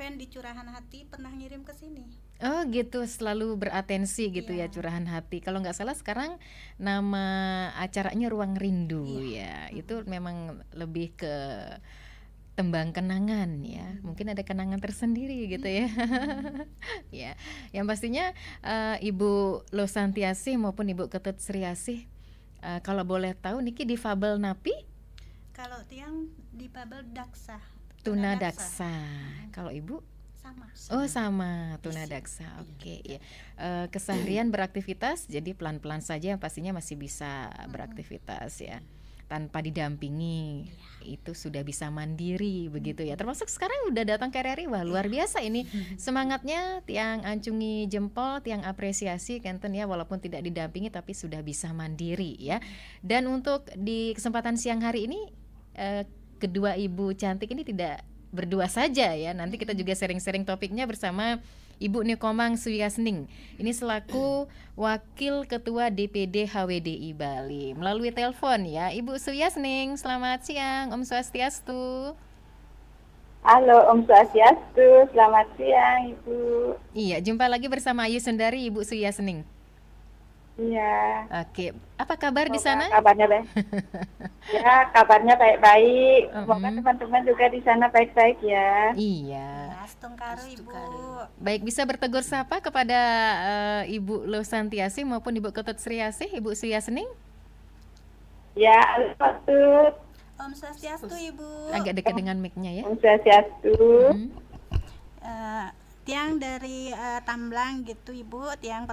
pulpen di Curahan Hati pernah ngirim ke sini. Oh gitu, selalu beratensi gitu ya, Iya, Curahan Hati. Kalau nggak salah sekarang nama acaranya Ruang Rindu iya. ya. Itu Mm-mm. memang lebih ke tembang kenangan ya. Mm-mm. Mungkin ada kenangan tersendiri gitu ya. Mm-mm. Ya, yang pastinya Ibu Losantiasih maupun Ibu Ketut Sriasih, kalau boleh tahu niki difabel napi? Kalau tiang di Babel Daksa, Tuna Tunadaksa. Daksa. Mm-mm. Kalau Ibu? Sama. Oh sama, Tuna Isi. Daksa. Iya. Oke, ya. Keseharian beraktivitas, jadi pelan-pelan saja pastinya masih bisa Mm-mm. beraktivitas ya. Tanpa didampingi, itu sudah bisa mandiri begitu ya. Termasuk sekarang udah datang ke RRI, wah luar Iya. biasa ini semangatnya, tiang ancungi jempol, tiang apresiasi Kenten ya, walaupun tidak didampingi tapi sudah bisa mandiri ya. Dan untuk di kesempatan siang hari ini, kedua ibu cantik ini tidak berdua saja ya. Nanti kita juga sharing-sharing topiknya bersama Ibu Nikomang Suyasning. Ini selaku Wakil Ketua DPD HWDI Bali. Melalui telepon ya. Ibu Suyasning, selamat siang. Om Swastiastu. Halo Om Swastiastu, selamat siang Ibu. Iya, jumpa lagi bersama Ayu Sundari, Ibu Suyasning. Iya, Oke, apa kabar di semoga sana? kabarnya baik. Ya, kabarnya baik-baik. Semoga Mm-mm. teman-teman juga di sana baik-baik ya. Iya. Ya, Stungkaru Ibu. Baik, bisa bertegur sapa kepada Ibu Losantiasih maupun Ibu Ketut Sriasih, Ibu Suyasning? Ya, Al-Fatut, Om Swastiastu Ibu. Agak dekat dengan mic-nya ya. Om Swastiastu. Mm-mm. Tiang dari Tamblang gitu Ibu. Tiang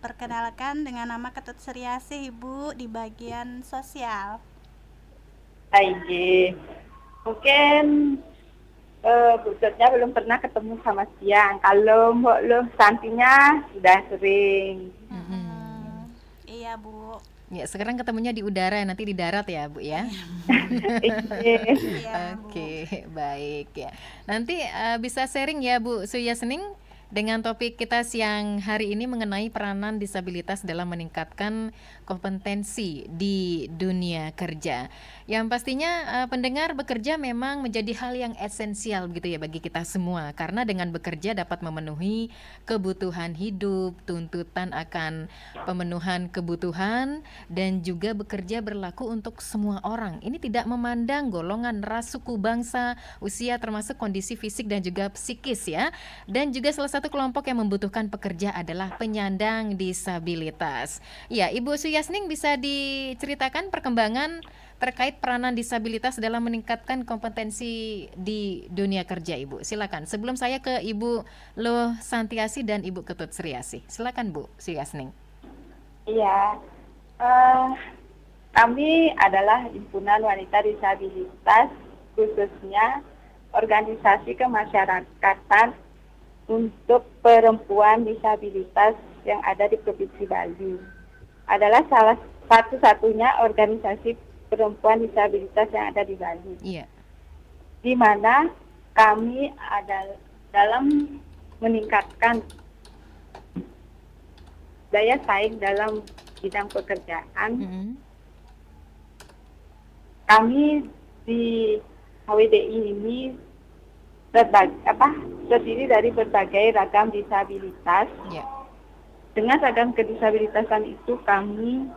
perkenalkan dengan nama Ketut Sriasih Ibu di bagian sosial. Aige. Mungkin Bu Dotnya belum pernah ketemu sama Siang. Kalau Mbok Loh Santinya sudah sering. Mm-mm. Iya Bu. Ya, sekarang ketemunya di udara, nanti di darat ya, Bu ya. Ige. Iya Bu. Oke, baik ya. Nanti bisa sharing ya Bu Suyasning dengan topik kita siang hari ini mengenai peranan disabilitas dalam meningkatkan kompetensi di dunia kerja. Yang pastinya pendengar, bekerja memang menjadi hal yang esensial begitu ya bagi kita semua, karena dengan bekerja dapat memenuhi kebutuhan hidup, tuntutan akan pemenuhan kebutuhan, dan juga bekerja berlaku untuk semua orang. Ini tidak memandang golongan, ras, suku, bangsa, usia, termasuk kondisi fisik dan juga psikis ya. Dan juga salah satu kelompok yang membutuhkan pekerja adalah penyandang disabilitas. Ya, Ibu Suyasning bisa diceritakan perkembangan terkait peranan disabilitas dalam meningkatkan kompetensi di dunia kerja, Ibu. Silakan. Sebelum saya ke Ibu Loh Santiasih dan Ibu Ketut Sriasih. Silakan Bu Suyasning. Iya. Kami adalah Himpunan Wanita Disabilitas, khususnya organisasi kemasyarakatan untuk perempuan disabilitas yang ada di Provinsi Bali. Adalah salah satu-satunya organisasi perempuan disabilitas yang ada di Bali. Iya. Di mana kami ada dalam meningkatkan daya saing dalam bidang pekerjaan. Mm-hmm. Kami di HWDI ini terdiri dari berbagai ragam disabilitas. Yeah. Dengan ragam kedisabilitasan itu kami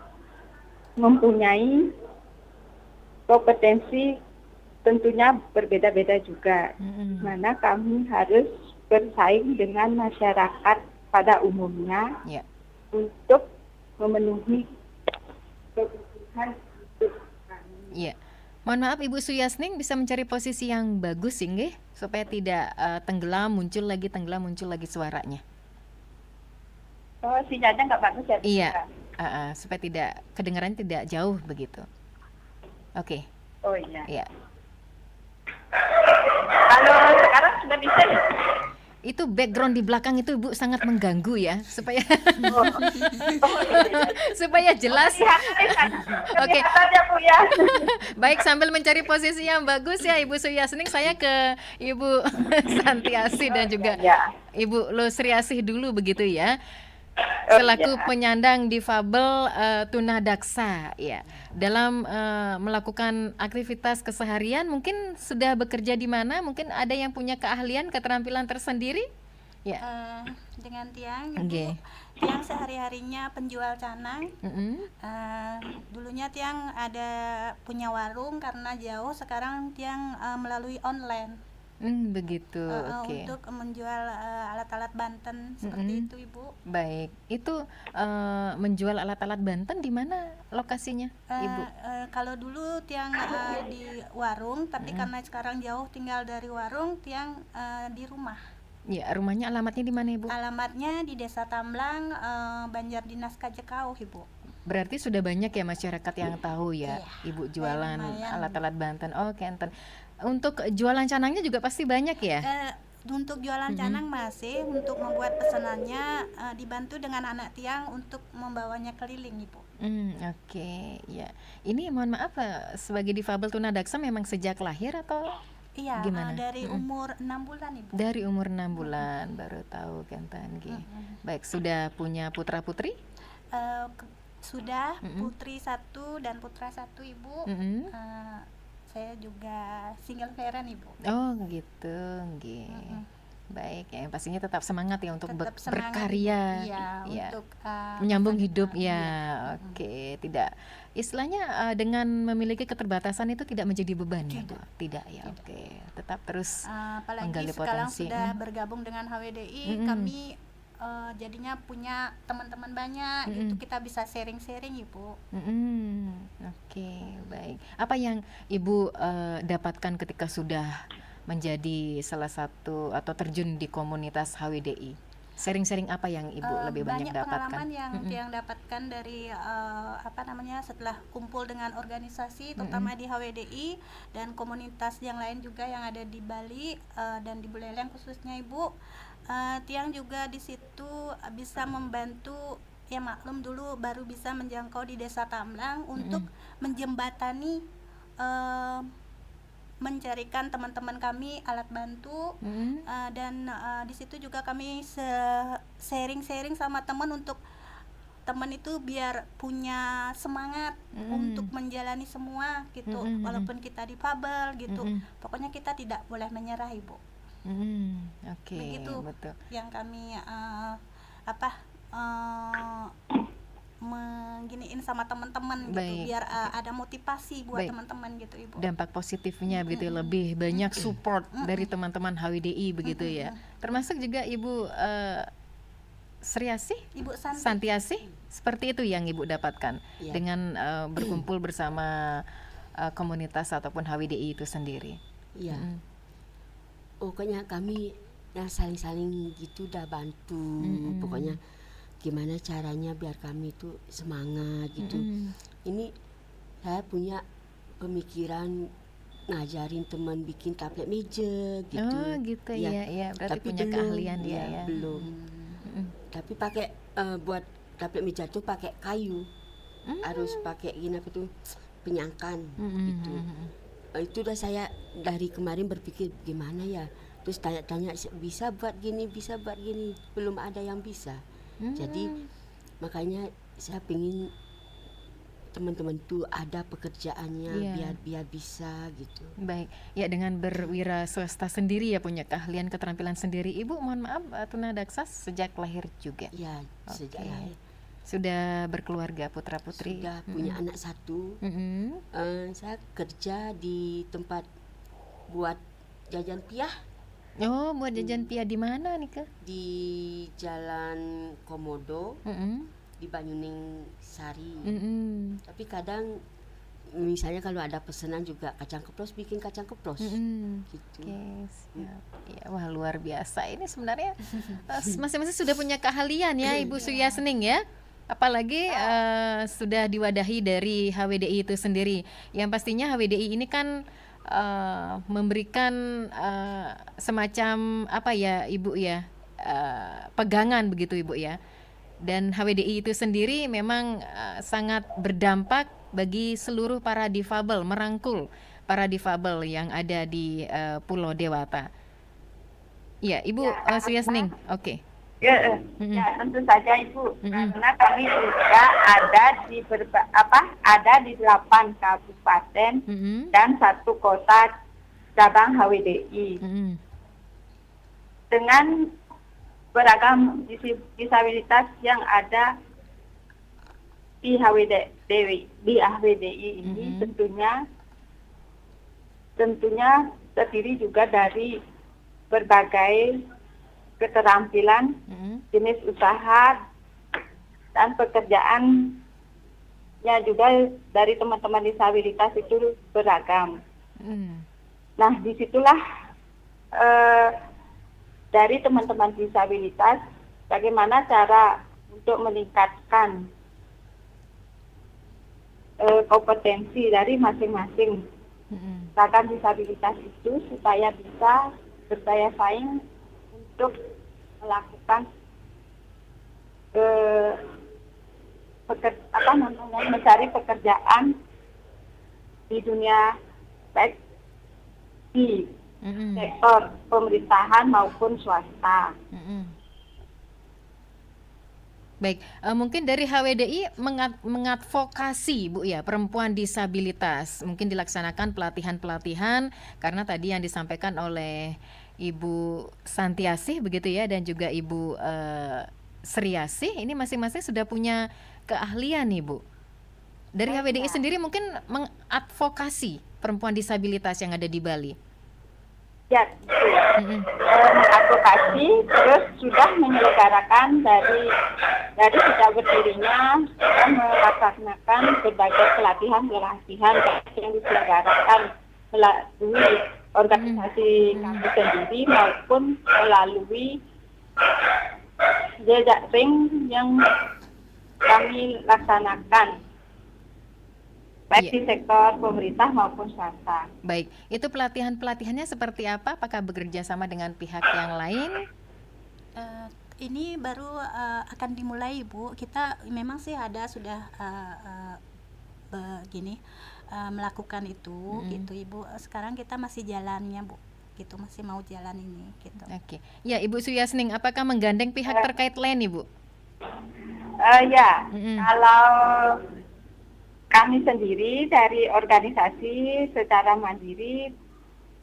mempunyai kompetensi tentunya berbeda-beda juga. Mm-hmm. Mana kami harus bersaing dengan masyarakat pada umumnya. Yeah. Untuk memenuhi kebutuhan hidup kami. Iya. Mohon maaf Ibu Suyasning, bisa mencari posisi yang bagus nggih supaya tidak tenggelam muncul lagi suaranya. Oh, sinyalnya nggak bagus ya? Iya. Supaya tidak kedengaran tidak jauh begitu. Oke. Oh iya. Iya. Halo, sekarang sudah bisa ya? Itu background di belakang itu Ibu sangat mengganggu ya, supaya supaya jelas. Oke. Ya, Bu ya. Baik, sambil mencari posisi yang bagus ya Ibu Suyasning, saya ke Ibu Santiasih dan juga Ibu Lo Sriasih dulu begitu ya. selaku iya. penyandang difabel tunadaksa ya. Dalam melakukan aktivitas keseharian mungkin sudah bekerja di mana? Mungkin ada yang punya keahlian, keterampilan tersendiri? Ya. Dengan Tiang, Ibu, Oke. Tiang sehari-harinya penjual canang. Mm-mm. Dulunya Tiang ada punya warung, karena jauh sekarang Tiang melalui online Begitu. Oke. untuk menjual alat-alat Banten seperti Mm-mm. itu, Ibu. Baik. Itu menjual alat-alat Banten di mana lokasinya, Ibu? Kalau dulu Tiang di warung, tapi karena sekarang jauh tinggal dari warung, Tiang di rumah. Ya, rumahnya alamatnya di mana, Ibu? Alamatnya di Desa Tamblang, Banjar Dinas Kajekau, Ibu. Berarti sudah banyak ya masyarakat yang tahu ya, Iya, Ibu jualan lumayan. alat-alat Banten. Oh, Kenten. Untuk jualan canangnya juga pasti banyak ya? Untuk jualan canang masih, untuk membuat pesanannya dibantu dengan anak Tiang untuk membawanya keliling, Ibu. Oke, ya. Ini mohon maaf, sebagai difabel tunadaksa memang sejak lahir atau Iya, gimana? dari umur 6 bulan, Ibu. Dari umur 6 bulan baru tahu Kenten. Baik, sudah punya putra-putri? Sudah putri 1 dan putra 1, Ibu. Mm-mm. Saya juga single parent, Ibu. Oh gitu, nggih. Baik, ya pastinya tetap semangat ya untuk Tetap semangat, berkarya, Iya, ya. untuk Menyambung masa hidup depan. ya. Iya. Oke, tidak istilahnya dengan memiliki keterbatasan itu tidak menjadi beban ya, Bu? Tidak ya. Oke, tetap terus Apalagi menggali sekarang potensi. sudah bergabung dengan HWDI, kami jadinya punya teman-teman banyak, gitu kita bisa sharing-sharing, Ibu. Oke, baik. Apa yang Ibu dapatkan ketika sudah menjadi salah satu atau terjun di komunitas HWDI? Sharing-sharing apa yang Ibu lebih banyak dapatkan? Pengalaman yang dapatkan dari setelah kumpul dengan organisasi, terutama di HWDI dan komunitas yang lain juga yang ada di Bali dan di Buleleng khususnya, Ibu. Tiang juga di situ bisa membantu, ya maklum dulu baru bisa menjangkau di Desa Tamblang untuk menjembatani, mencarikan teman-teman kami alat bantu, dan di situ juga kami sharing-sharing sama teman untuk teman itu biar punya semangat untuk menjalani semua gitu, walaupun kita difabel gitu. Pokoknya kita tidak boleh menyerah, Ibu. Oke, Begitu betul. yang kami mengginiin sama teman-teman gitu, Baik. biar ada motivasi buat Baik. teman-teman gitu, Ibu. Dampak positifnya begitu ya, lebih banyak support dari teman-teman HWDI begitu ya. Termasuk juga Ibu Sriasih, Ibu Santi. Santiasih, seperti itu yang Ibu dapatkan Iya. dengan berkumpul bersama komunitas ataupun HWDI itu sendiri. Iya. Pokoknya kami saling-saling gitu udah bantu. Pokoknya gimana caranya biar kami itu semangat gitu. Ini saya punya pemikiran ngajarin teman bikin tablet meja gitu. Oh gitu ya, ya. Berarti Tapi punya belum, keahlian dia ya. Belum. Tapi pakai buat tablet meja tuh pakai kayu. Harus pakai gini apa tuh penyangkan gitu. Itu udah saya dari kemarin berpikir gimana ya. Terus tanya-tanya bisa buat gini, belum ada yang bisa. Jadi makanya saya pingin teman-teman tuh ada pekerjaannya, Iya. biar bisa gitu. Baik, ya dengan berwira swasta sendiri ya punya keahlian keterampilan sendiri. Ibu mohon maaf tunadaksa sejak lahir juga. Ya, sejak Oke. lahir. Sudah berkeluarga putra-putri. Sudah punya anak 1. Saya kerja di tempat buat jajan piah Oh, buat jajan pia di mana nih, Kak? di Jalan Komodo di Banyuning Sari. Tapi kadang misalnya kalau ada pesanan juga kacang kepros, bikin kacang kepros gitu. Oke, siap. Ya, wah luar biasa. Ini sebenarnya masing-masing sudah punya keahlian ya, Ibu Suyasning ya. Apalagi sudah diwadahi dari HWDI itu sendiri. Yang pastinya HWDI ini kan memberikan semacam apa ya, Ibu ya, pegangan begitu, Ibu ya. Dan HWDI itu sendiri memang sangat berdampak bagi seluruh para difabel, merangkul para difabel yang ada di Pulau Dewata. Ya, Ibu Suyasning. Oke. Ya, tentu saja Ibu, Mm-mm. karena kami juga ada di 8 kabupaten Mm-mm. dan 1 kota cabang HWDI Mm-mm. dengan beragam disabilitas yang ada di HWDI ini. Tentunya terdiri juga dari berbagai keterampilan, Mm-mm. jenis usaha, dan pekerjaannya juga dari teman-teman disabilitas itu beragam. Mm. Nah, disitulah dari teman-teman disabilitas bagaimana cara untuk meningkatkan kompetensi dari masing-masing Mm-mm. ragam disabilitas itu supaya bisa berdaya saing untuk melakukan mencari pekerjaan di dunia baik di Mm-mm. sektor pemerintahan maupun swasta. Mm-mm. Baik, mungkin dari HWDI mengadvokasi Bu ya perempuan disabilitas, mungkin dilaksanakan pelatihan-pelatihan karena tadi yang disampaikan oleh Ibu Santiasih begitu ya dan juga Ibu Sriasih ini masing-masing sudah punya keahlian nih Bu. Dari HWDI sendiri mungkin mengadvokasi perempuan disabilitas yang ada di Bali. Ya, mengadvokasi terus sudah menyelenggarakan dari sejak berdirinya kita melaksanakan berbagai pelatihan yang diselenggarakan melalui organisasi kami sendiri maupun melalui jejaring yang kami laksanakan baik di sektor pemerintah maupun swasta. Baik, itu pelatihannya seperti apa? Apakah bekerja sama dengan pihak yang lain? Ini baru akan dimulai Bu. Kita memang sih sudah melakukan itu gitu Ibu. Sekarang kita masih jalannya Bu. Gitu masih mau jalan ini gitu. Oke. Ya, Ibu Suyasning, apakah menggandeng pihak terkait lain Ibu? Kalau kami sendiri dari organisasi secara mandiri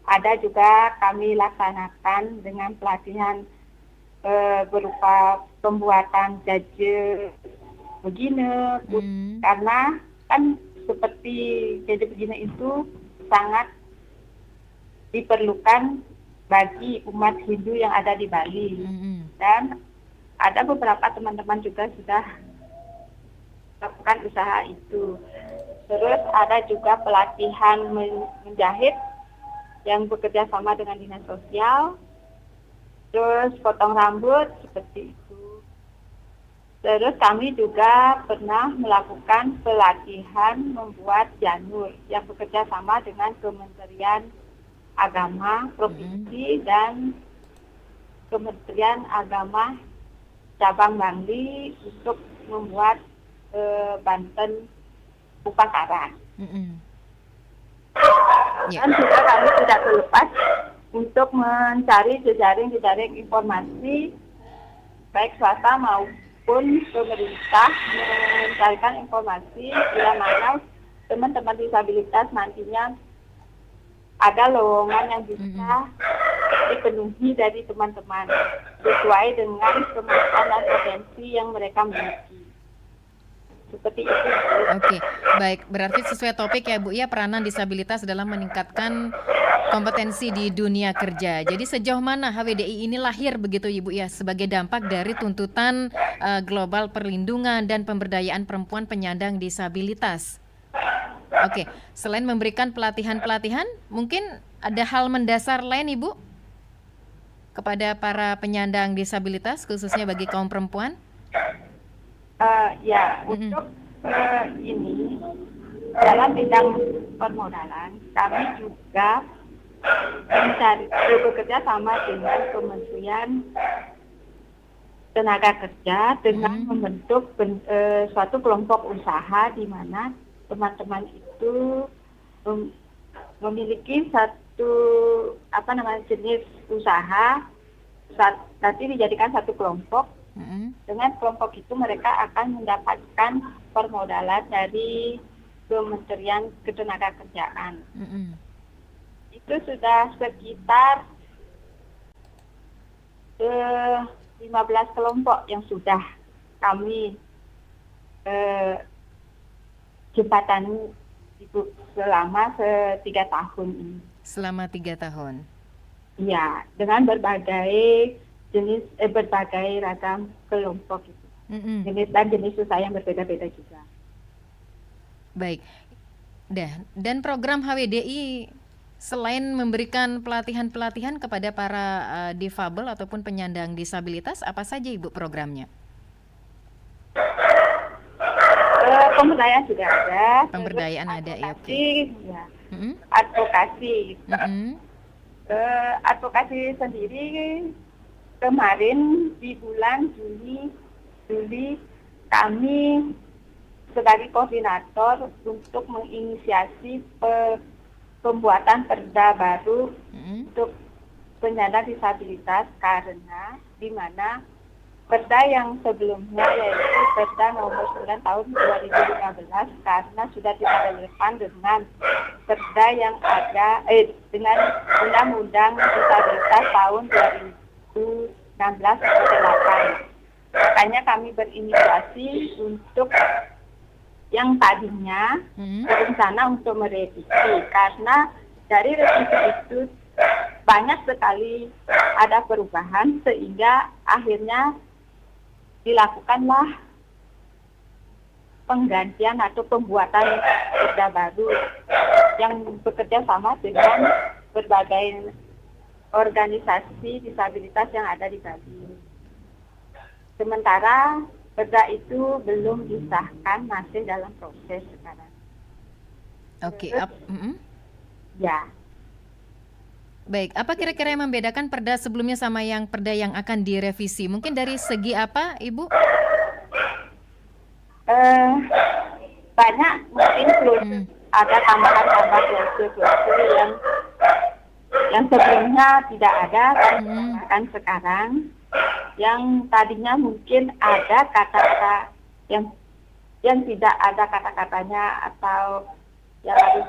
ada juga kami laksanakan dengan pelatihan berupa pembuatan gadget begini, karena kan seperti gadget begini itu sangat diperlukan bagi umat Hindu yang ada di Bali. Dan ada beberapa teman-teman juga sudah melakukan usaha itu. Terus ada juga pelatihan menjahit yang bekerja sama dengan dinas sosial. Terus potong rambut seperti itu. Terus kami juga pernah melakukan pelatihan membuat janur yang bekerja sama dengan Kementerian Agama Provinsi dan Kementerian Agama Cabang Bali untuk membuat Banten upacara. Dan juga kami tidak terlepas untuk mencari jejaring informasi baik swasta maupun pemerintah mencarikan informasi bila mana teman-teman disabilitas nantinya ada lowongan yang bisa dipenuhi dari teman-teman sesuai dengan kemampuan dan potensi yang mereka miliki. Seperti itu. Oke, baik. Berarti sesuai topik ya Bu ya, peranan disabilitas dalam meningkatkan kompetensi di dunia kerja. Jadi sejauh mana HWDI ini lahir begitu Ibu ya sebagai dampak dari tuntutan global perlindungan dan pemberdayaan perempuan penyandang disabilitas. Oke, selain memberikan pelatihan-pelatihan, mungkin ada hal mendasar lain Ibu kepada para penyandang disabilitas khususnya bagi kaum perempuan? Untuk ini dalam bidang permodalan kami juga bekerja sama dengan Kementerian Tenaga Kerja dengan membentuk suatu kelompok usaha di mana teman-teman itu memiliki satu jenis usaha nanti dijadikan satu kelompok. Mm-mm. Dengan kelompok itu mereka akan mendapatkan permodalan dari Kementerian Ketenagakerjaan. Mm-mm. Itu sudah sekitar 15 kelompok yang sudah kami jembatani Ibu selama 3 tahun ini. Selama 3 tahun. Iya, dengan berbagai jenis, berbagai ragam kelompok itu. Mm-mm. Jenis usaha yang berbeda-beda juga. Baik. Dan program HWDI selain memberikan pelatihan-pelatihan kepada para difabel ataupun penyandang disabilitas, apa saja Ibu programnya? Pemberdayaan juga ada. Pemberdayaan Terus ada, ya, oke. ya. Mm-mm. Advokasi. Mm-mm. Advokasi sendiri kemarin di bulan Juli kami sebagai koordinator untuk menginisiasi pembuatan perda baru Mm-mm. untuk penyandang disabilitas, karena di mana perda yang sebelumnya yaitu perda nomor 9 tahun 2015 karena sudah tidak relevan dengan perda yang ada dengan undang-undang disabilitas tahun 2016-8. Makanya kami berinisiasi untuk yang tadinya Mm-mm. berencana untuk merevisi, karena dari revisi itu banyak sekali ada perubahan sehingga akhirnya dilakukanlah penggantian atau pembuatan perda baru yang bekerja sama dengan berbagai organisasi disabilitas yang ada di Bali. Sementara perda itu belum disahkan, masih dalam proses sekarang. Oke, mm-mm. Ya, Baik, apa kira-kira yang membedakan perda sebelumnya sama yang perda yang akan direvisi? Mungkin dari segi apa, Ibu? banyak mungkin ada tambahan-tambahan klausul-klausul yang sebelumnya tidak ada, kan sekarang. Yang tadinya mungkin ada kata-kata yang tidak ada kata-katanya atau yang harus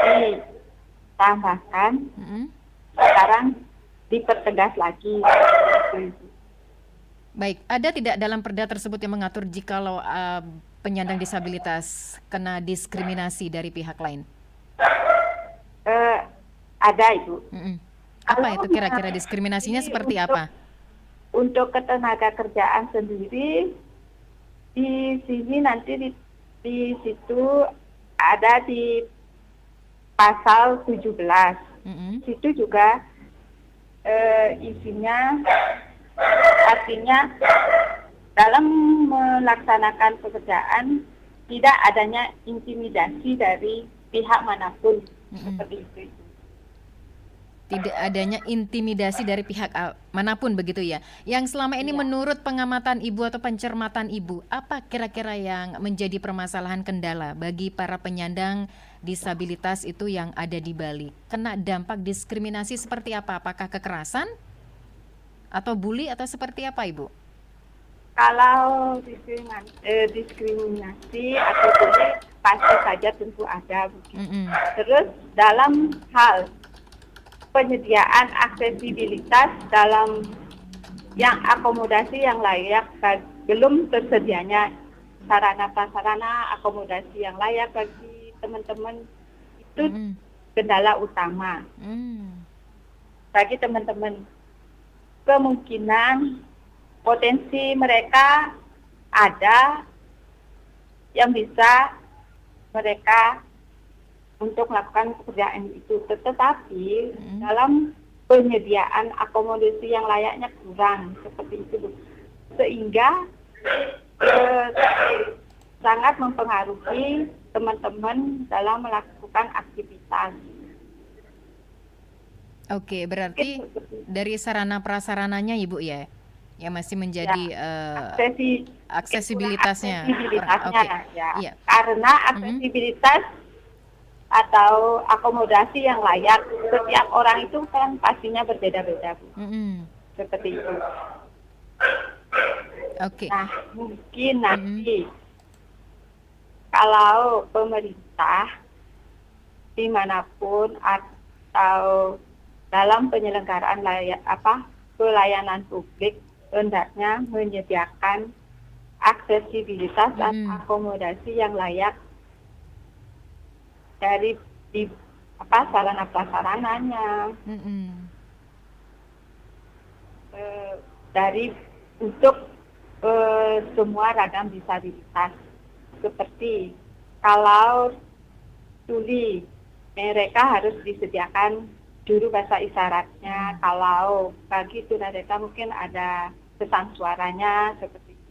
ditambahkan, sekarang dipertegas lagi. Baik, ada tidak dalam perda tersebut yang mengatur jikalau penyandang disabilitas kena diskriminasi dari pihak lain? Ada, Ibu. Apa itu kira-kira diskriminasinya seperti apa? Untuk ketenagakerjaan sendiri, di sini nanti di situ ada di pasal 17. Situ juga isinya artinya dalam melaksanakan pekerjaan tidak adanya intimidasi dari pihak manapun, seperti itu. Tidak adanya intimidasi dari pihak manapun, begitu ya. Yang selama ini menurut pengamatan Ibu atau pencermatan Ibu, apa kira-kira yang menjadi permasalahan kendala bagi para penyandang disabilitas itu yang ada di Bali? Kena dampak diskriminasi seperti apa? Apakah kekerasan? Atau bully atau seperti apa, Ibu? Kalau diskriminasi atau bully pasti saja tentu ada. Terus dalam hal penyediaan aksesibilitas dalam yang akomodasi yang layak, belum tersedianya sarana-prasarana akomodasi yang layak bagi teman-teman, itu kendala utama. Bagi teman-teman, kemungkinan potensi mereka ada yang bisa mereka untuk melakukan pekerjaan itu, tetapi dalam penyediaan akomodasi yang layaknya kurang, seperti itu, sehingga sangat mempengaruhi teman-teman dalam melakukan aktivitas. Oke, berarti dari sarana prasarananya Ibu ya, yang masih menjadi aksesibilitasnya. Ya. Karena aksesibilitas atau akomodasi yang layak, setiap orang itu kan pastinya berbeda-beda, Bu. seperti itu. Oke. Nah, mungkin nanti kalau pemerintah dimanapun atau dalam penyelenggaraan pelayanan publik hendaknya menyediakan aksesibilitas dan akomodasi yang layak dari sarana prasarananya, dari untuk semua ragam disabilitas. Seperti kalau tuli, mereka harus disediakan juru bahasa isyaratnya. Kalau bagi tunanetra mungkin ada pesan suaranya seperti itu.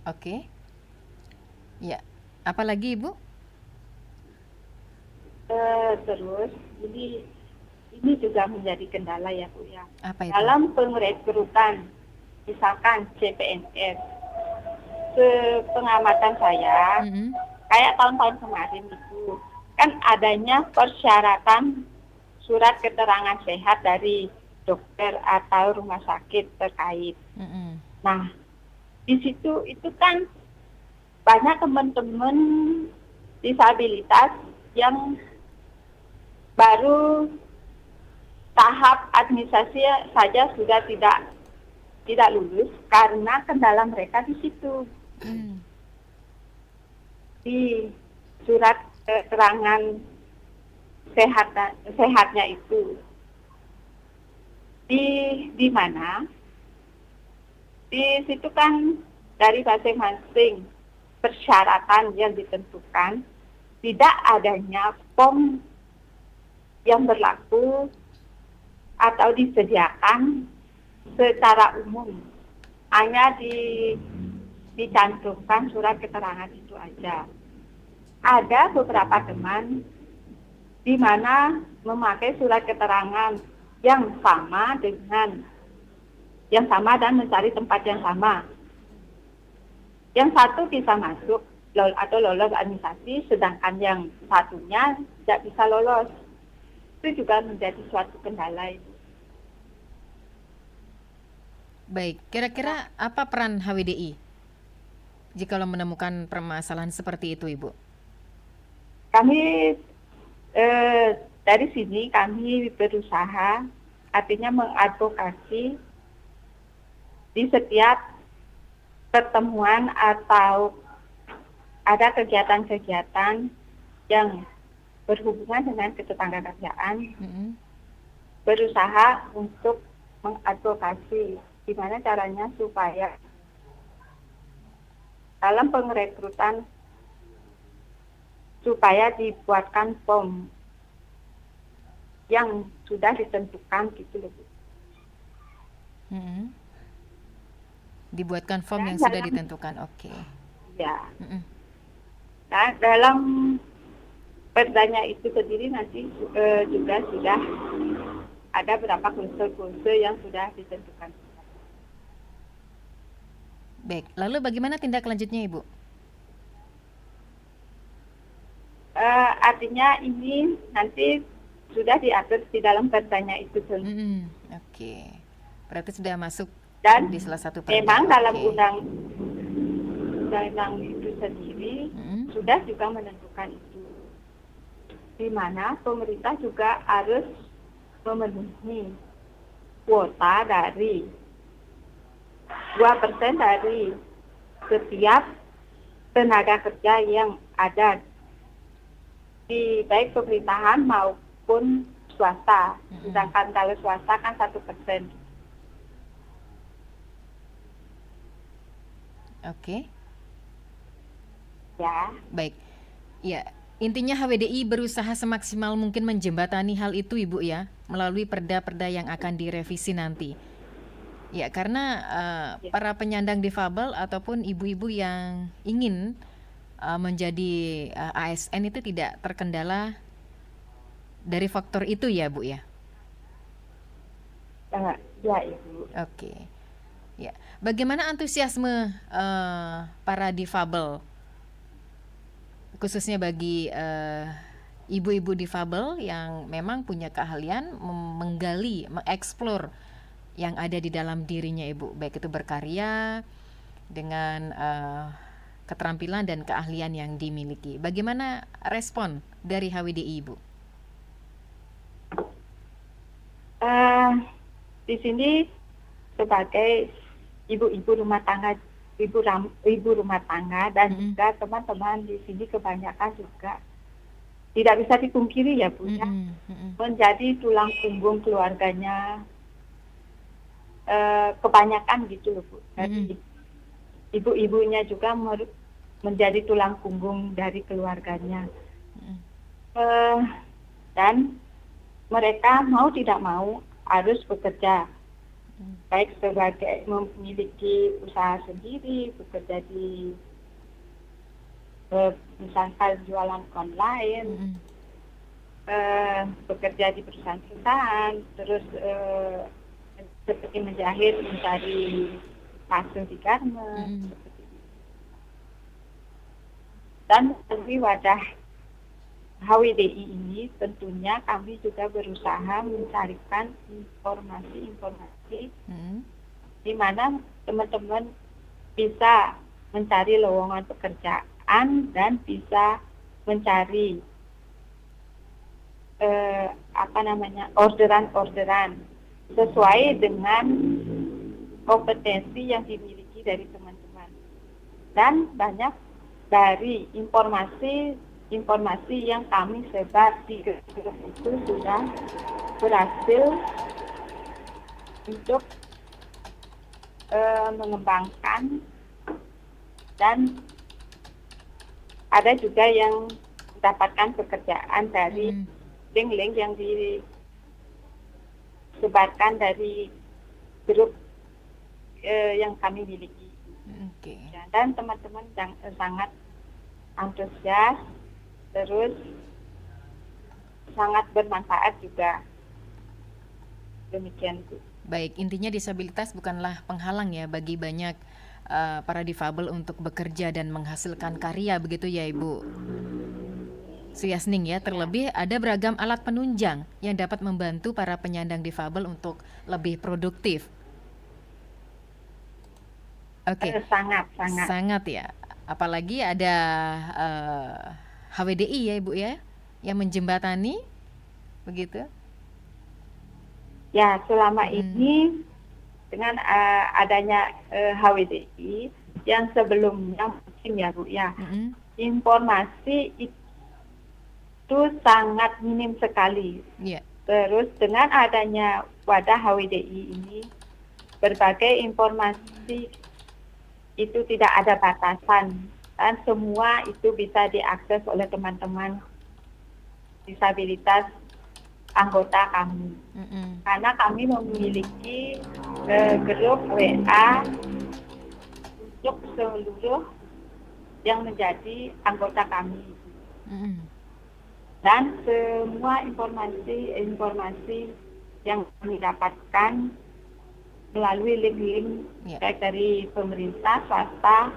Oke. Ya. Apalagi Ibu? Terus ini juga menjadi kendala ya Bu ya. Apa itu? Dalam pengrekrutan, misalkan CPNS, sepengamatan saya, kayak tahun-tahun kemarin itu, kan adanya persyaratan surat keterangan sehat dari dokter atau rumah sakit terkait. Nah, di situ itu kan banyak teman-teman disabilitas yang baru tahap administrasi saja sudah tidak lulus karena kendala mereka di situ. Di surat keterangan sehatnya itu di mana di situ kan dari masing-masing persyaratan yang ditentukan, tidak adanya form yang berlaku atau disediakan secara umum, hanya dicantumkan surat keterangan itu aja. Ada beberapa teman di mana memakai surat keterangan yang sama dan mencari tempat yang sama. Yang satu bisa masuk atau lolos administrasi, sedangkan yang satunya tidak bisa lolos. Itu juga menjadi suatu kendala itu. Baik, kira-kira apa peran HWDI jika menemukan permasalahan seperti itu, Ibu? Kami dari sini kami berusaha, artinya mengadvokasi di setiap pertemuan atau ada kegiatan-kegiatan yang berhubungan dengan ketetanggakerjaan, berusaha untuk mengadvokasi gimana caranya supaya dalam pengrekrutan supaya dibuatkan form yang sudah ditentukan gitu loh. Dibuatkan form yang sudah ditentukan, oke. Ya. Nah, dalam perdanya itu sendiri nanti juga sudah ada beberapa kursus yang sudah ditentukan. Baik, lalu bagaimana tindak lanjutnya, Ibu? Artinya ini nanti sudah diatur di dalam perdanya itu sendiri. Oke, berarti sudah masuk dan di salah satu perda. Memang dalam undang-undang itu sendiri sudah juga menentukan itu, di mana pemerintah juga harus memenuhi kuota dari 2% dari setiap tenaga kerja yang ada di baik pemerintahan maupun swasta. Sedangkan kalau swasta kan 1%. Oke. Ya. Baik. Ya, intinya HWDI berusaha semaksimal mungkin menjembatani hal itu, Ibu ya, melalui perda-perda yang akan direvisi nanti. Ya, karena para penyandang difabel ataupun ibu-ibu yang ingin menjadi ASN itu tidak terkendala dari faktor itu ya, Bu ya? Ya, Ibu. Oke. Ya, bagaimana antusiasme para difabel, khususnya bagi ibu-ibu difabel yang memang punya keahlian menggali, mengeksplor yang ada di dalam dirinya Ibu, baik itu berkarya dengan keterampilan dan keahlian yang dimiliki. Bagaimana respon dari HWDI Ibu? Di sini sebagai ibu-ibu rumah tangga, ibu rumah tangga dan juga teman-teman di sini kebanyakan juga tidak bisa dipungkiri ya Bu ya, menjadi tulang punggung keluarganya, kebanyakan gitu loh Bu. Jadi ibu-ibunya juga menjadi tulang punggung dari keluarganya, dan mereka mau tidak mau harus bekerja, baik sebagai memiliki usaha sendiri, bekerja di misalkan jualan online, bekerja di perusahaan-perusahaan, terus seperti menjahit, mencari pasir di garment, seperti itu. Dan melalui wadah HWDI ini tentunya kami juga berusaha mencarikan informasi-informasi di mana teman-teman bisa mencari lowongan pekerjaan dan bisa mencari orderan-orderan sesuai dengan kompetensi yang dimiliki dari teman-teman. Dan banyak dari informasi yang kami sebar di grup itu sudah berhasil untuk mengembangkan, dan ada juga yang mendapatkan pekerjaan dari link-link yang disebarkan dari grup yang kami miliki. Dan teman-teman sangat antusias, terus sangat bermanfaat juga. Demikian Bu. Baik, intinya disabilitas bukanlah penghalang ya bagi banyak para difabel untuk bekerja dan menghasilkan karya, begitu ya Ibu Suyasning ya. Terlebih ada beragam alat penunjang yang dapat membantu para penyandang difabel untuk lebih produktif. Oke. Sangat ya. Apalagi ada HWDI ya Ibu ya, yang menjembatani, begitu? Ya, selama ini dengan adanya HWDI yang sebelumnya mungkin ya Bu ya, informasi itu sangat minim sekali. Terus dengan adanya wadah HWDI ini, berbagai informasi itu tidak ada batasan dan semua itu bisa diakses oleh teman-teman disabilitas anggota kami. Karena kami memiliki grup WA untuk seluruh yang menjadi anggota kami. Dan semua informasi yang kami dapatkan melalui link-link baik dari pemerintah, swasta,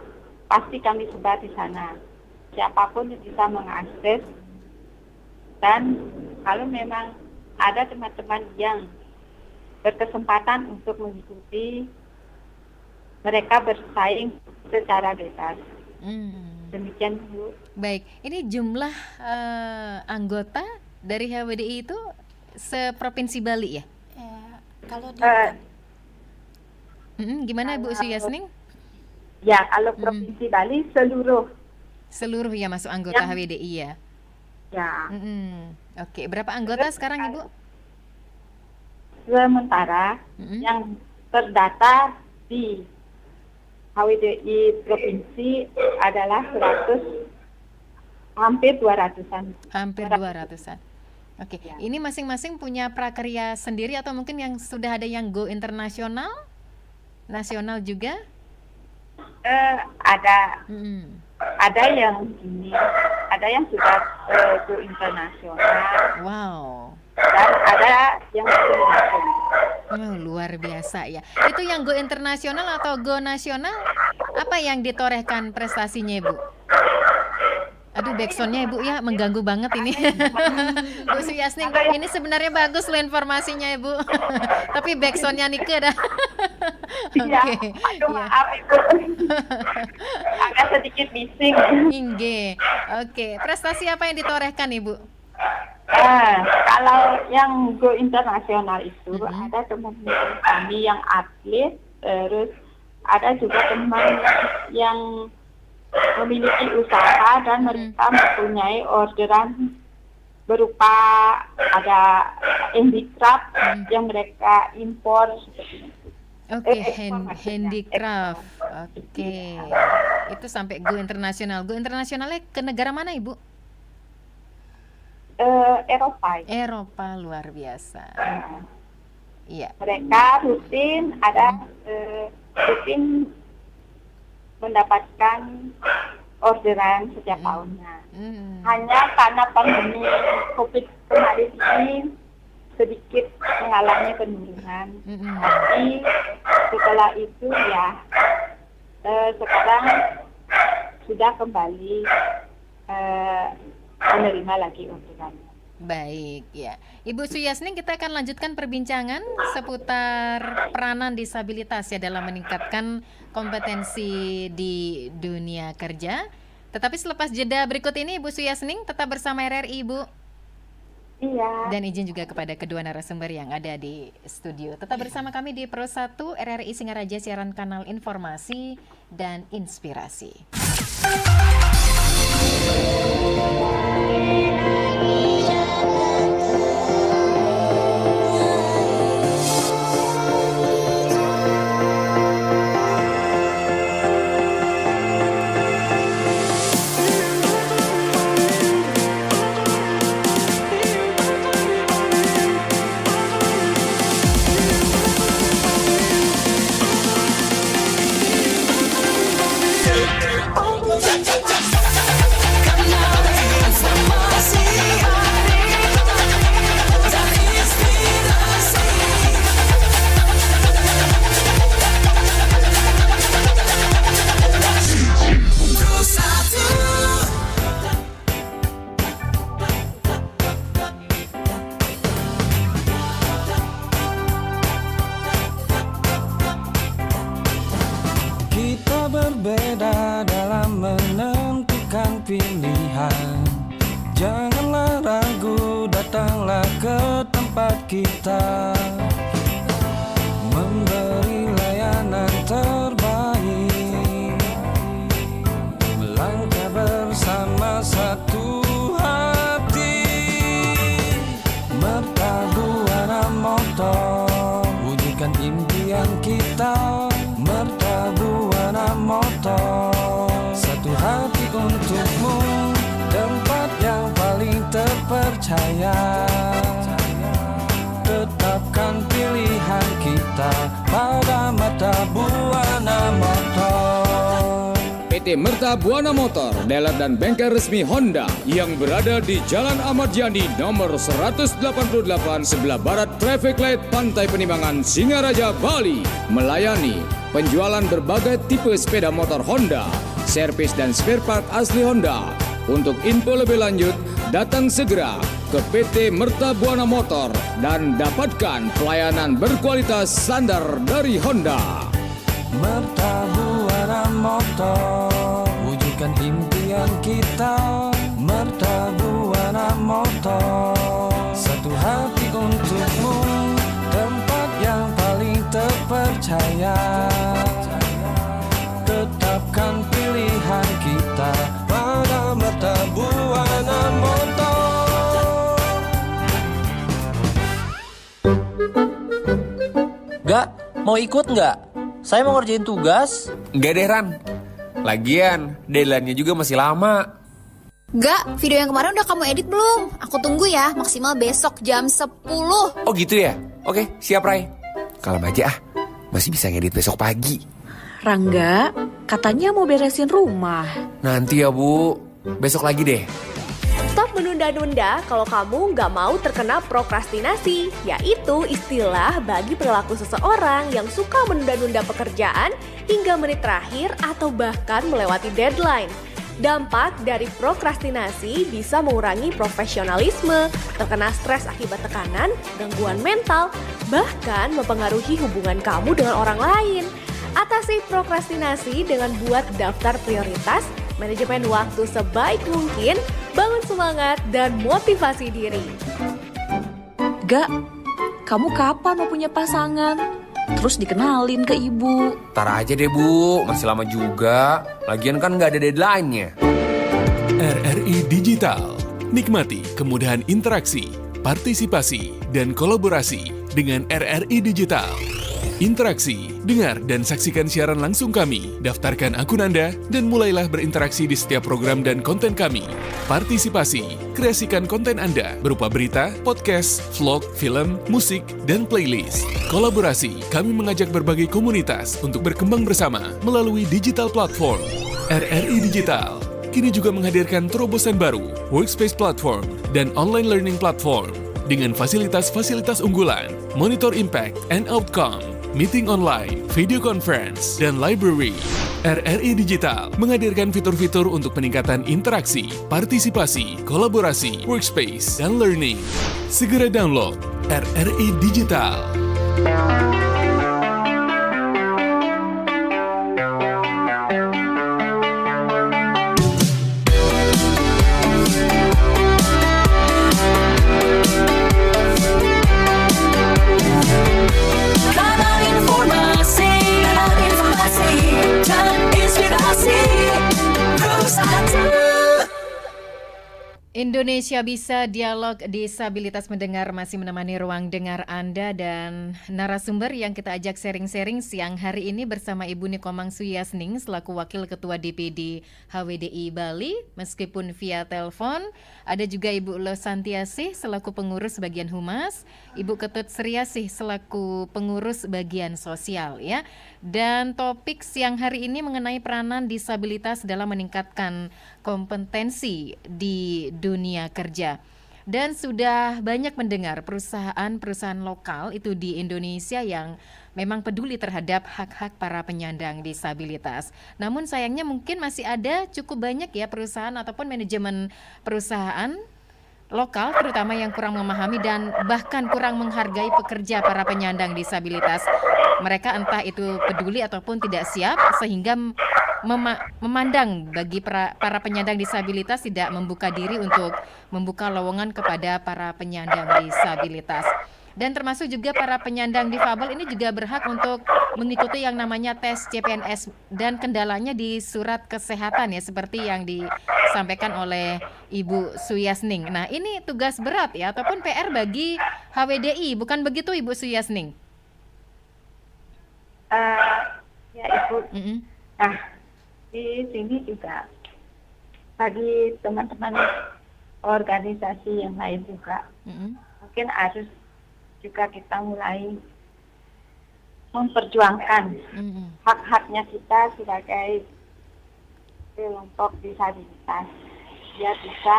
pasti kami sebar di sana. Siapapun yang bisa mengakses, dan kalau memang ada teman-teman yang berkesempatan untuk mengikuti, mereka bersaing secara bebas. Demikian Bu. Baik, ini jumlah anggota dari HWDI itu seprovinsi Bali ya? Kalau di gimana Bu Suyasning? Ya, kalau provinsi Bali seluruh ya masuk anggota HWDI ya? Ya. Oke, berapa anggota sekarang Ibu? Sementara yang terdata di HWDI provinsi adalah hampir 200-an. Hampir 200-an. Oke, ini masing-masing punya prakarya sendiri atau mungkin yang sudah ada yang go internasional? Nasional juga? Ada yang sudah go internasional. Wow. Dan ada yang internasional. Luar biasa ya. Itu yang go internasional atau go nasional? Apa yang ditorehkan prestasinya Ibu? Aduh, Aduh, backsoundnya Ibu ya mengganggu banget ini. Bu Suyasning, ini sebenarnya bagus loh informasinya Ibu. Tapi backsoundnya Nike dah. Iya, Oke, aduh ya. maaf Ibu. Agak sedikit bising. Ingge. Oke, prestasi apa yang ditorehkan Ibu? Kalau yang go internasional itu ada teman-teman kami yang atlet, terus ada juga teman yang memiliki usaha dan mereka mempunyai orderan berupa ada handicraft yang mereka impor seperti itu. Oke, Ekspor maksudnya. handicraft. Oke. Itu sampai go internasional. Go internasionalnya ke negara mana Ibu? Eropa. Eropa, luar biasa. Iya. Mereka rutin rutin mendapatkan orderan setiap tahunnya. Hanya karena pandemi COVID kemarin ini sedikit mengalami penurunan. Tapi setelah itu ya sekarang sudah kembali menerima lagi orderannya. Baik, ya. Ibu Suyasning, kita akan lanjutkan perbincangan seputar peranan disabilitas ya dalam meningkatkan kompetensi di dunia kerja. Tetapi selepas jeda berikut ini Ibu Suyasning tetap bersama RRI Ibu. Iya. Dan izin juga kepada kedua narasumber yang ada di studio. Tetap bersama kami di Pro 1 RRI Singaraja, siaran kanal informasi dan inspirasi. Kita berbeda dalam menentukan pilihan. Janganlah ragu, datanglah ke tempat kita, memberi layanan terbaik, melangkah bersama satu hati. Mertabuana motor, wujudkan impian kita. Mertabuana motor, satu hati untukmu, tempat yang paling terpercaya. Tetapkan pilihan kita pada Mertabuana motor. PT Mertabuana Motor, dealer dan bengkel resmi Honda yang berada di Jalan Ahmad Yani nomor 188 sebelah barat Traffic Light Pantai Penimbangan, Singaraja, Bali, melayani penjualan berbagai tipe sepeda motor Honda, servis dan spare part asli Honda. Untuk info lebih lanjut, datang segera ke PT Mertabuana Motor dan dapatkan pelayanan berkualitas standar dari Honda. Mertabuana motor, wujudkan impian kita. Mertabuana motor, satu hati untukmu, tempat yang paling terpercaya. Tetapkan pilihan kita pada Mertabuana motor. Gak, mau ikut nggak? Saya mau ngerjain tugas. Enggak deh Ran, lagian deadline-nya juga masih lama. Gak, video yang kemarin udah kamu edit belum? Aku tunggu ya, maksimal besok jam 10. Oh gitu ya? Oke, siap Rai. Kalem aja ah, masih bisa ngedit besok pagi. Rangga, katanya mau beresin rumah. Nanti ya Bu, besok lagi deh. Stop menunda-nunda kalau kamu nggak mau terkena prokrastinasi, yaitu istilah bagi perilaku seseorang yang suka menunda-nunda pekerjaan hingga menit terakhir atau bahkan melewati deadline. Dampak dari prokrastinasi bisa mengurangi profesionalisme, terkena stres akibat tekanan, gangguan mental, bahkan mempengaruhi hubungan kamu dengan orang lain. Atasi prokrastinasi dengan buat daftar prioritas, manajemen waktu sebaik mungkin, bangun semangat dan motivasi diri. Gak, kamu kapan mau punya pasangan? Terus dikenalin ke ibu. Ntar aja deh Bu, masih lama juga. Lagian kan nggak ada deadline-nya. RRI Digital. Nikmati kemudahan interaksi, partisipasi, dan kolaborasi dengan RRI Digital. Interaksi, dengar dan saksikan siaran langsung kami, daftarkan akun Anda, dan mulailah berinteraksi di setiap program dan konten kami. Partisipasi, kreasikan konten Anda berupa berita, podcast, vlog, film, musik, dan playlist. Kolaborasi, kami mengajak berbagai komunitas untuk berkembang bersama melalui digital platform. RRI Digital kini juga menghadirkan terobosan baru, workspace platform, dan online learning platform dengan fasilitas-fasilitas unggulan, monitor impact and outcome, meeting online, video conference, dan library. RRI Digital menghadirkan fitur-fitur untuk peningkatan interaksi, partisipasi, kolaborasi, workspace, dan learning. Segera download RRI Digital. Indonesia Bisa, dialog disabilitas mendengar masih menemani ruang dengar Anda, dan narasumber yang kita ajak sharing-sharing siang hari ini bersama Ibu Nikomang Suyasning selaku Wakil Ketua DPD HWDI Bali meskipun via telepon. Ada juga Ibu Lo Santiasih selaku pengurus bagian humas, Ibu Ketut Sriasih selaku pengurus bagian sosial ya. Dan topik siang hari ini mengenai peranan disabilitas dalam meningkatkan kompetensi di dunia kerja. Dan sudah banyak mendengar perusahaan-perusahaan lokal itu di Indonesia yang memang peduli terhadap hak-hak para penyandang disabilitas. Namun sayangnya mungkin masih ada cukup banyak ya perusahaan ataupun manajemen perusahaan lokal terutama yang kurang memahami dan bahkan kurang menghargai pekerja para penyandang disabilitas. Mereka entah itu peduli ataupun tidak siap sehingga memandang bagi para penyandang disabilitas tidak membuka diri untuk membuka lowongan kepada para penyandang disabilitas. Dan termasuk juga para penyandang difabel ini juga berhak untuk mengikuti yang namanya tes CPNS dan kendalanya di surat kesehatan ya seperti yang disampaikan oleh Ibu Suyasning. Nah, ini tugas berat ya ataupun PR bagi HWDI, bukan begitu Ibu Suyasning? Ya Ibu. Nah, di sini juga bagi teman-teman organisasi yang lain juga mungkin harus juga kita mulai memperjuangkan hak-haknya kita sebagai kelompok disabilitas biar bisa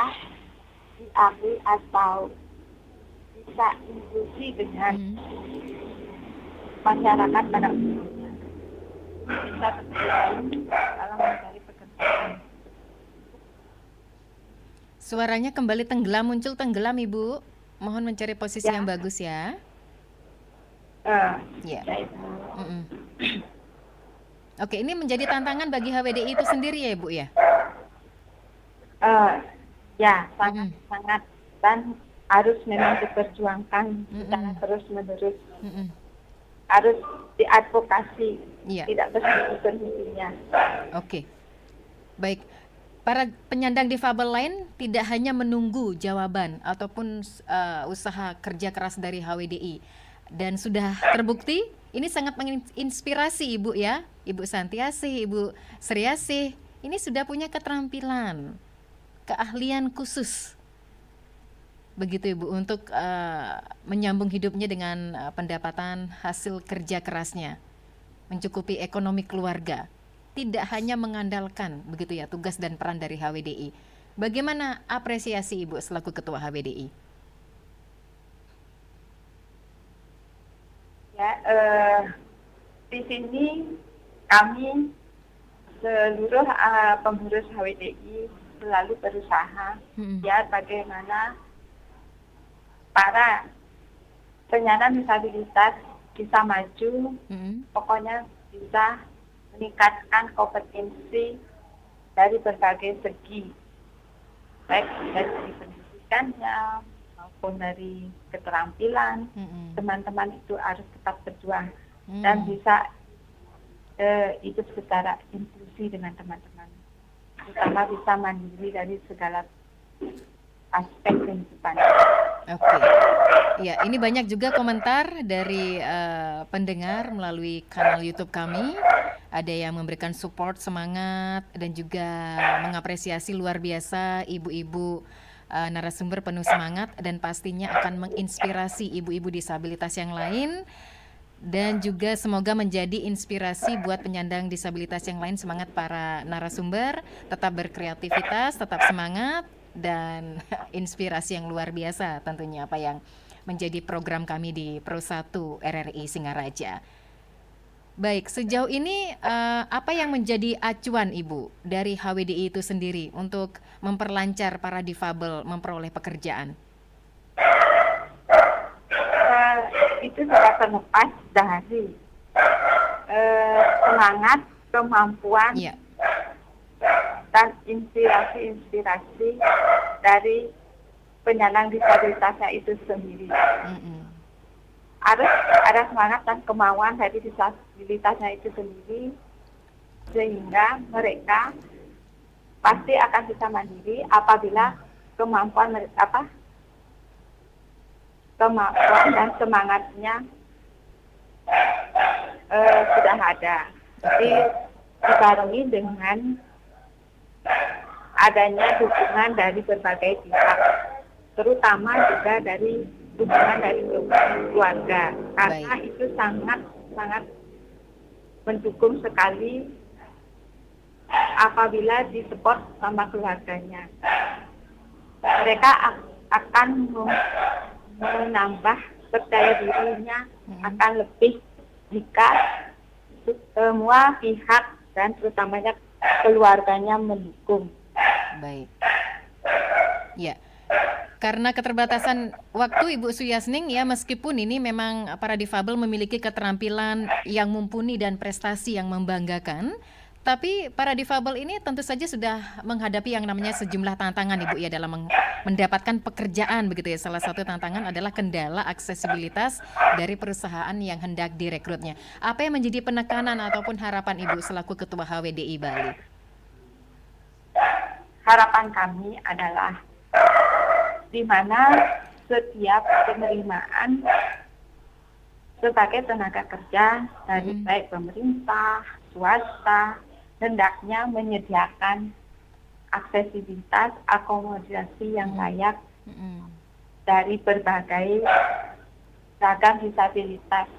diakui atau bisa inklusi dengan masyarakat pada umumnya, bisa berperan dalam mencari pekerjaan. Suaranya kembali muncul tenggelam Ibu. Mohon mencari posisi yang bagus ya. Ya. Oke, ini menjadi tantangan bagi HWDI itu sendiri ya Ibu ya? Ya, sangat dan harus memang diperjuangkan secara terus-menerus. Harus diadvokasi, tidak berhenti-hentinya. Oke, baik. Para penyandang difabel lain tidak hanya menunggu jawaban ataupun usaha kerja keras dari HWDI. Dan sudah terbukti ini sangat menginspirasi Ibu ya, Ibu Santiasih, Ibu Sriasih. Ini sudah punya keterampilan, keahlian khusus. Begitu Ibu untuk menyambung hidupnya dengan pendapatan hasil kerja kerasnya, mencukupi ekonomi keluarga. Tidak hanya mengandalkan begitu ya tugas dan peran dari HWDI. Bagaimana apresiasi Ibu selaku Ketua HWDI? Ya, di sini kami seluruh pengurus HWDI selalu berusaha biar bagaimana para penyandang disabilitas bisa maju, pokoknya bisa meningkatkan kompetensi dari berbagai segi, baik dari segi pendidikannya maupun dari keterampilan. Teman-teman itu harus tetap berjuang dan bisa hidup secara inklusi dengan teman-teman, terutama bisa mandiri dari segala aspek kehidupan. Oke. Ya, ini banyak juga komentar dari pendengar melalui kanal YouTube kami. Ada yang memberikan support, semangat, dan juga mengapresiasi luar biasa ibu-ibu narasumber penuh semangat dan pastinya akan menginspirasi ibu-ibu disabilitas yang lain. Dan juga semoga menjadi inspirasi buat penyandang disabilitas yang lain. Semangat para narasumber, tetap berkreativitas, tetap semangat, dan inspirasi yang luar biasa tentunya apa yang menjadi program kami di Pro 1 RRI Singaraja. Baik, sejauh ini apa yang menjadi acuan Ibu dari HWDI itu sendiri untuk memperlancar para difabel memperoleh pekerjaan? Itu tidak terlepas dari semangat, kemampuan, dan inspirasi dari penyandang disabilitasnya itu sendiri. Harus ada semangat dan kemauan dari disabilitasnya itu sendiri, sehingga mereka pasti akan bisa mandiri apabila kemampuan dan semangatnya sudah ada. Jadi dibarengi dengan adanya dukungan dari berbagai pihak, terutama juga dari dukungan dari keluarga, karena itu sangat mendukung sekali apabila disupport sama keluarganya. Mereka akan menambah percaya dirinya akan lebih jika semua pihak dan terutamanya keluarganya mendukung. Baik. Ya. Karena keterbatasan waktu Ibu Suyasning ya, meskipun ini memang para difabel memiliki keterampilan yang mumpuni dan prestasi yang membanggakan, tapi para difabel ini tentu saja sudah menghadapi yang namanya sejumlah tantangan Ibu ya dalam mendapatkan pekerjaan begitu ya. Salah satu tantangan adalah kendala aksesibilitas dari perusahaan yang hendak direkrutnya. Apa yang menjadi penekanan ataupun harapan Ibu selaku Ketua HWDI Bali? Harapan kami adalah di mana setiap penerimaan sebagai tenaga kerja dari baik pemerintah, swasta, hendaknya menyediakan aksesibilitas, akomodasi yang layak dari berbagai ragam disabilitas,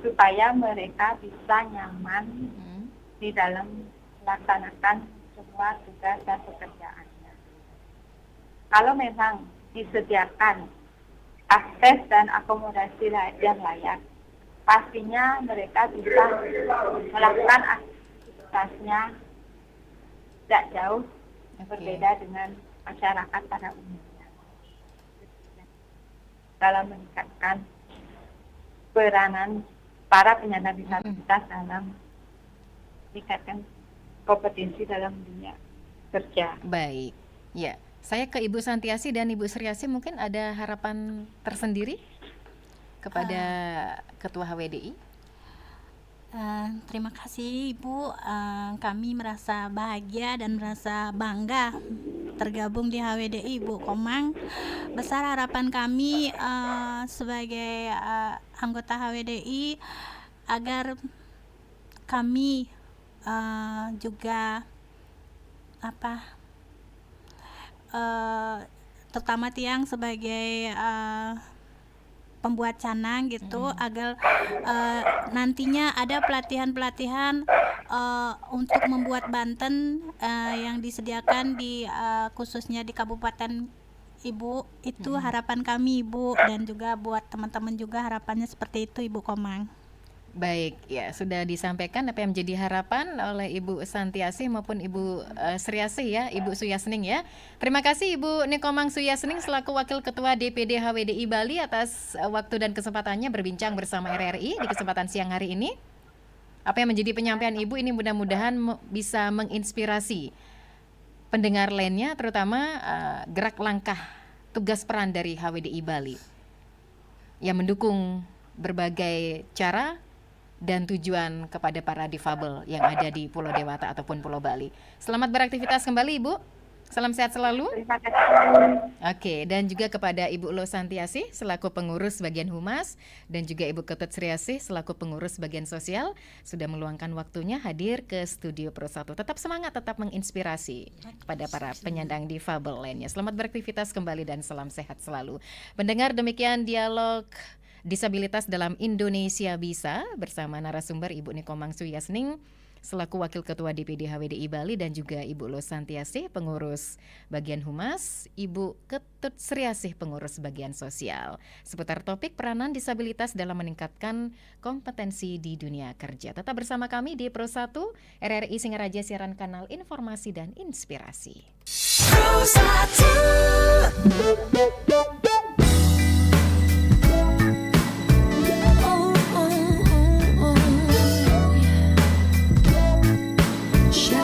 supaya mereka bisa nyaman di dalam melaksanakan semua tugas dan pekerjaan. Kalau memang disediakan akses dan akomodasi yang layak, pastinya mereka bisa melakukan aktivitasnya tidak jauh berbeda dengan masyarakat pada umumnya. Dalam meningkatkan peranan para penyandang disabilitas dalam meningkatkan kompetensi dalam dunia kerja. Baik, ya. Saya ke Ibu Santiasi dan Ibu Sriasi, mungkin ada harapan tersendiri kepada Ketua HWDI? Terima kasih Ibu, kami merasa bahagia dan merasa bangga tergabung di HWDI Ibu Komang. Besar harapan kami sebagai anggota HWDI agar kami juga terutama Tiang sebagai pembuat canang gitu, agar nantinya ada pelatihan-pelatihan untuk membuat Banten yang disediakan di khususnya di Kabupaten Ibu. Itu harapan kami Ibu, dan juga buat teman-teman juga harapannya seperti itu Ibu Komang. Baik, ya sudah disampaikan apa yang menjadi harapan oleh Ibu Santiasih maupun Ibu Sriasih ya, Ibu Suyasning ya. Terima kasih Ibu Nikomang Suyasning selaku Wakil Ketua DPD HWDI Bali atas waktu dan kesempatannya berbincang bersama RRI di kesempatan siang hari ini. Apa yang menjadi penyampaian Ibu ini mudah-mudahan bisa menginspirasi pendengar lainnya, terutama gerak langkah tugas peran dari HWDI Bali yang mendukung berbagai cara dan tujuan kepada para difabel yang ada di Pulau Dewata ataupun Pulau Bali. Selamat beraktivitas kembali Ibu. Salam sehat selalu. Terima kasih. Oke, dan juga kepada Ibu Lo Santiasih selaku pengurus bagian humas dan juga Ibu Ketut Sriasih selaku pengurus bagian sosial sudah meluangkan waktunya hadir ke studio Pro 1. Tetap semangat, tetap menginspirasi kepada para penyandang difabel lainnya. Selamat beraktivitas kembali dan salam sehat selalu. Pendengar, demikian dialog Disabilitas dalam Indonesia Bisa bersama narasumber Ibu Nikomang Suyasning selaku Wakil Ketua DPD HWDI Bali dan juga Ibu Lo Santiasih pengurus bagian humas, Ibu Ketut Sriasih pengurus bagian sosial seputar topik peranan disabilitas dalam meningkatkan kompetensi di dunia kerja. Tetap bersama kami di Pro 1 RRI Singaraja, siaran kanal informasi dan inspirasi. Pro 1.